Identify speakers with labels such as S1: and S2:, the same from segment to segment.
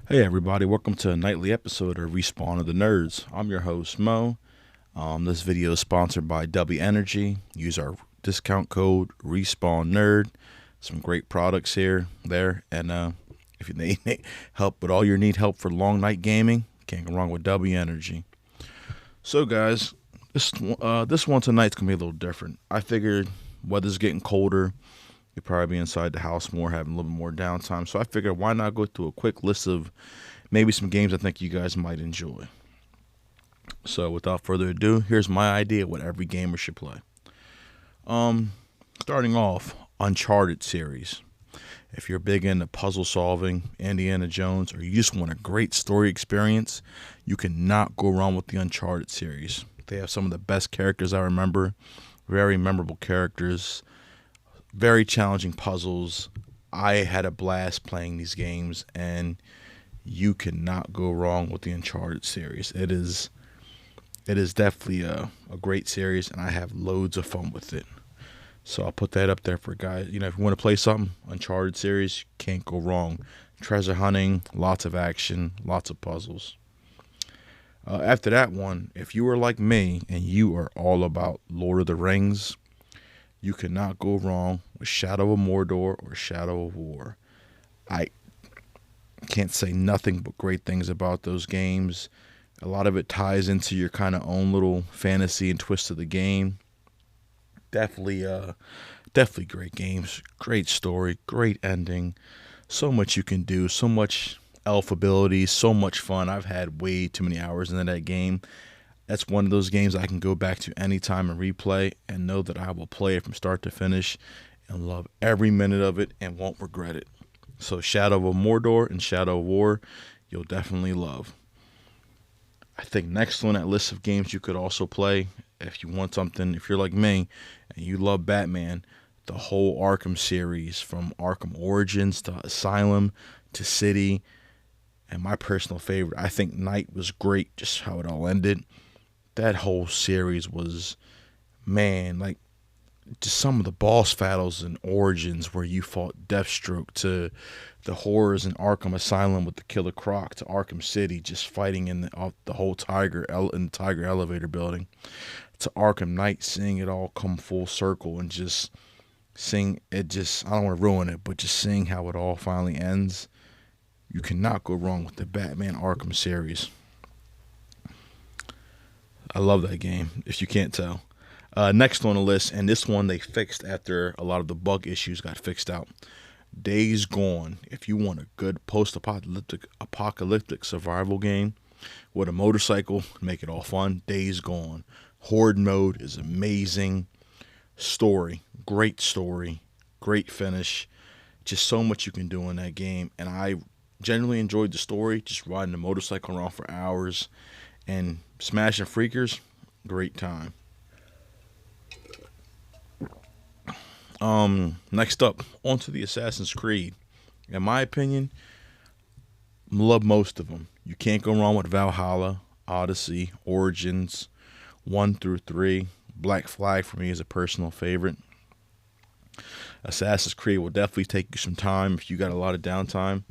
S1: Hey everybody, welcome to a nightly episode of Respawn of the Nerds. I'm your host Mo. This video is sponsored by W Energy. Use our discount code Respawn Nerd. Some great products there, and if you need help with all your need help for long night gaming, can't go wrong with W Energy. So guys, this one tonight's gonna be a little different. I figured weather's getting colder. You'll probably be inside the house more, having a little bit more downtime. So I figured, why not go through a quick list of maybe some games I think you guys might enjoy. So without further ado, here's my idea what every gamer should play. Starting off, Uncharted series. If you're big into puzzle solving, Indiana Jones, or you just want a great story experience, you cannot go wrong with the Uncharted series. They have some of the best characters I remember, very memorable characters, very challenging puzzles. I had a blast playing these games, and you cannot go wrong with the Uncharted series. It is definitely a great series, and I have loads of fun with it. So I'll put that up there for guys. You know, if you want to play something, Uncharted series, can't go wrong. Treasure hunting, lots of action, lots of puzzles. After that one, if you are like me and you are all about Lord of the Rings, you cannot go wrong with Shadow of Mordor or Shadow of War. I can't say nothing but great things about those games. A lot of it ties into your kind of own little fantasy and twist of the game. Definitely great games. Great story, great ending. So much you can do, so much elf abilities, so much fun. I've had way too many hours into that game. That's one of those games I can go back to anytime and replay and know that I will play it from start to finish and love every minute of it and won't regret it. So Shadow of Mordor and Shadow of War, you'll definitely love. I think next on that list of games you could also play, if you want something, if you're like me and you love Batman, the whole Arkham series from Arkham Origins to Asylum to City, and my personal favorite, I think Night was great, just how it all ended. That whole series was, man, like just some of the boss battles and Origins where you fought Deathstroke to the horrors in Arkham Asylum with the Killer Croc to Arkham City, just fighting in the whole in the Tiger elevator building to Arkham Knight, seeing it all come full circle and just seeing it. Just I don't want to ruin it, but just seeing how it all finally ends, you cannot go wrong with the Batman Arkham series. I love that game, if you can't tell. Next on the list, and this one they fixed after a lot of the bug issues got fixed out. Days Gone. If you want a good post-apocalyptic survival game with a motorcycle, make it all fun. Days Gone. Horde mode is amazing. Story, great finish. Just so much you can do in that game, and I genuinely enjoyed the story. Just riding the motorcycle around for hours and smashing freakers, great time. Next up, onto the Assassin's Creed. In my opinion, love most of them. You can't go wrong with Valhalla, Odyssey, Origins, 1 through 3. Black Flag for me is a personal favorite. Assassin's Creed will definitely take you some time. If you got a lot of downtime,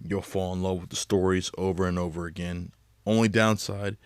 S1: you'll fall in love with the stories over and over again. Only downside,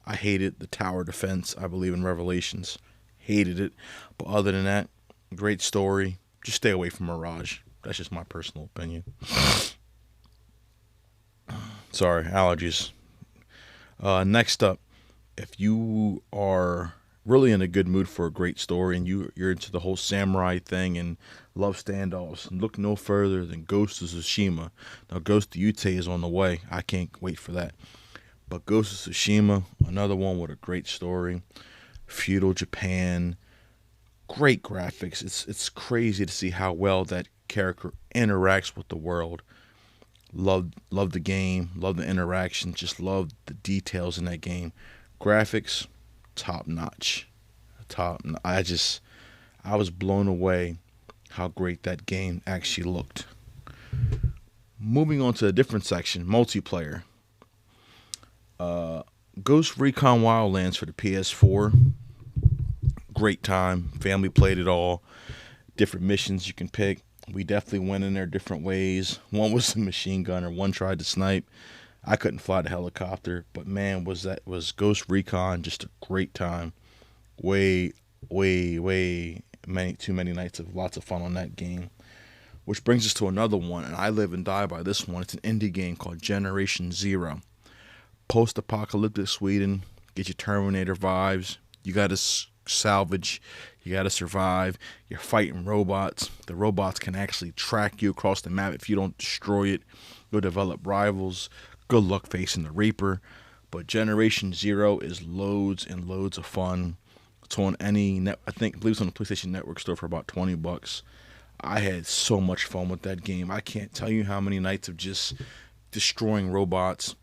S1: I hated the tower defense, I believe, in Revelations. Hated it. But other than that, great story. Just stay away from Mirage. That's just my personal opinion. Sorry, allergies. Next up, if you are really in a good mood for a great story and you're into the whole samurai thing and love standoffs, look no further than Ghost of Tsushima. Now, Ghost of Yutei is on the way. I can't wait for that. But Ghost of Tsushima, another one with a great story. Feudal Japan, great graphics. It's crazy to see how well that character interacts with the world. Love the game, love the interaction, just love the details in that game. Graphics, top notch. I was blown away how great that game actually looked. Moving on to a different section, multiplayer. Ghost Recon Wildlands for the PS4. Great time. Family played it all. Different missions you can pick. We definitely went in there different ways. One was a machine gunner. One tried to snipe. I couldn't fly the helicopter, but man, was Ghost Recon just a great time. Way, way many too many nights of lots of fun on that game. Which brings us to another one, and I live and die by this one. It's an indie game called Generation Zero. Post-apocalyptic Sweden. Get your Terminator vibes. You got to salvage. You got to survive. You're fighting robots. The robots can actually track you across the map if you don't destroy it. You'll develop rivals. Good luck facing the Reaper. But Generation Zero is loads and loads of fun. It's on any net. I believe it's on the PlayStation Network store for about $20. I had so much fun with that game. I can't tell you how many nights of just destroying robots.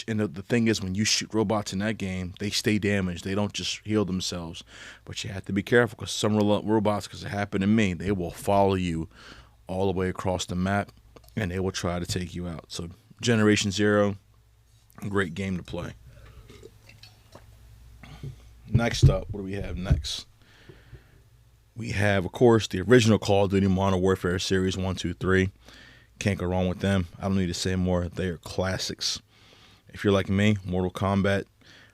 S1: And the thing is, when you shoot robots in that game, they stay damaged. They don't just heal themselves. But you have to be careful because some robots, because it happened to me, they will follow you all the way across the map and they will try to take you out. So Generation Zero, great game to play. Next up, what do we have next? We have, of course, the original Call of Duty Modern Warfare Series 1, 2, 3. Can't go wrong with them. I don't need to say more. They are classics. If you're like me, Mortal Kombat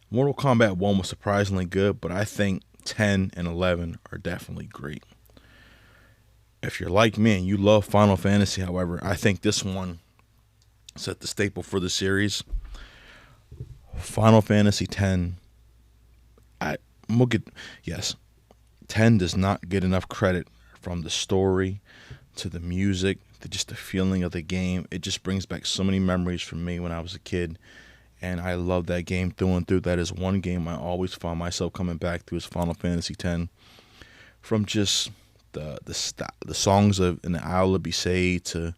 S1: 1 was surprisingly good, but I think 10 and 11 are definitely great. If you're like me and you love Final Fantasy, however, I think this one set the staple for the series. Final Fantasy 10. Yes. 10 does not get enough credit, from the story to the music to just the feeling of the game. It just brings back so many memories from me when I was a kid, and I love that game through and through. That is one game I always found myself coming back to, is Final Fantasy X. From just the songs of In the Isle of Besaid to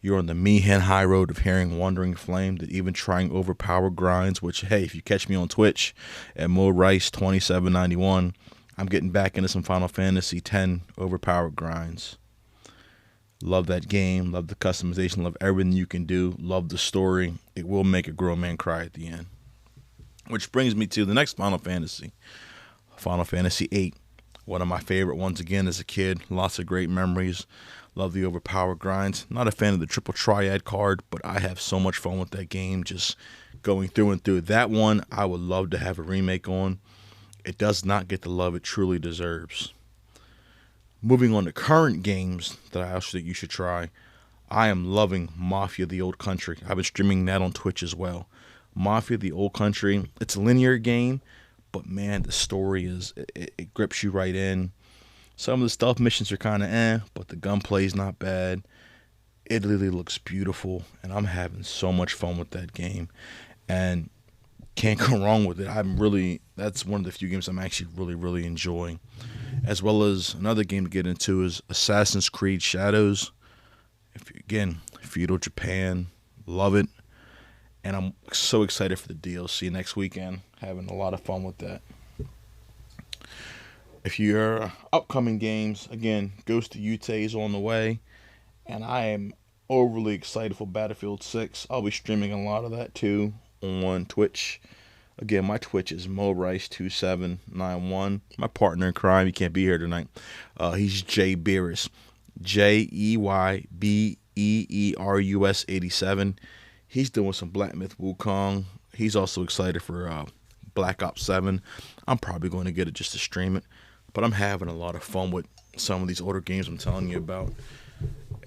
S1: You're on the Mi'ihen High Road of Hearing Wandering Flame, to even trying overpowered grinds, which, hey, if you catch me on Twitch at MoRice2791, I'm getting back into some Final Fantasy X overpowered grinds. Love that game. Love the customization. Love everything you can do. Love the story. It will make a grown man cry at the end. Which brings me to the next Final Fantasy. Final Fantasy VIII. One of my favorite ones again as a kid. Lots of great memories. Love the overpowered grinds. Not a fan of the triple triad card, but I have so much fun with that game. Just going through and through. That one I would love to have a remake on. It does not get the love it truly deserves. Moving on to current games that I also think you should try. I am loving Mafia: The Old Country. I've been streaming that on Twitch as well. Mafia: The Old Country. It's a linear game, but man, the story it grips you right in. Some of the stealth missions are kind of but the gunplay is not bad. It literally looks beautiful, and I'm having so much fun with that game. And can't go wrong with it. That's one of the few games I'm actually really, really enjoying. As well as another game to get into is Assassin's Creed Shadows. Feudal Japan, love it. And I'm so excited for the DLC next weekend. Having a lot of fun with that. If you're upcoming games, again, Ghost of Yutei is on the way. And I am overly excited for Battlefield 6. I'll be streaming a lot of that too on Twitch. Again, my Twitch is MoRice2791. My partner in crime, he can't be here tonight. He's Jay Beerus. JEYBEERUS 87. He's doing some Black Myth Wukong. He's also excited for Black Ops 7. I'm probably going to get it just to stream it. But I'm having a lot of fun with some of these older games I'm telling you about.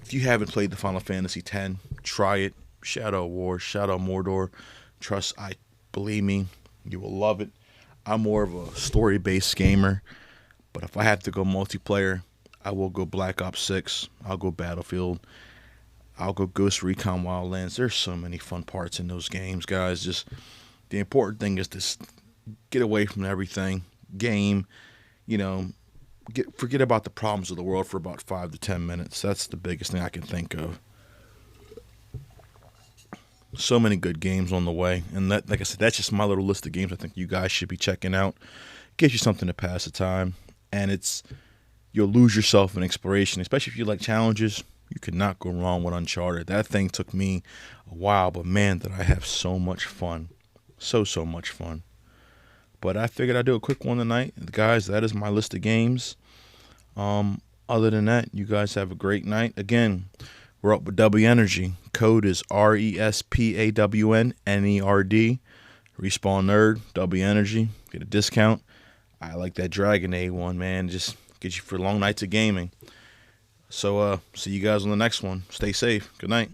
S1: If you haven't played the Final Fantasy X, try it. Shadow War, Shadow Mordor. Believe me, you will love it. I'm more of a story-based gamer, but if I have to go multiplayer, I will go Black Ops 6. I'll go Battlefield. I'll go Ghost Recon Wildlands. There's so many fun parts in those games, guys. Just the important thing is to get away from everything. Game, forget about the problems of the world for about 5 to 10 minutes. That's the biggest thing I can think of. So many good games on the way, and that, like I said, that's just my little list of games I think you guys should be checking out. Gives you something to pass the time, and you'll lose yourself in exploration, especially if you like challenges. You could not go wrong with Uncharted. That thing took me a while, but man, did I have so much fun. So much fun. But I figured I'd do a quick one tonight. Guys, that is my list of games. Other than that, you guys have a great night. Again, we're up with W Energy. Code is RESPAWNNERD. Respawn Nerd, W Energy. Get a discount. I like that Dragon A one, man. Just get you for long nights of gaming. So, see you guys on the next one. Stay safe. Good night.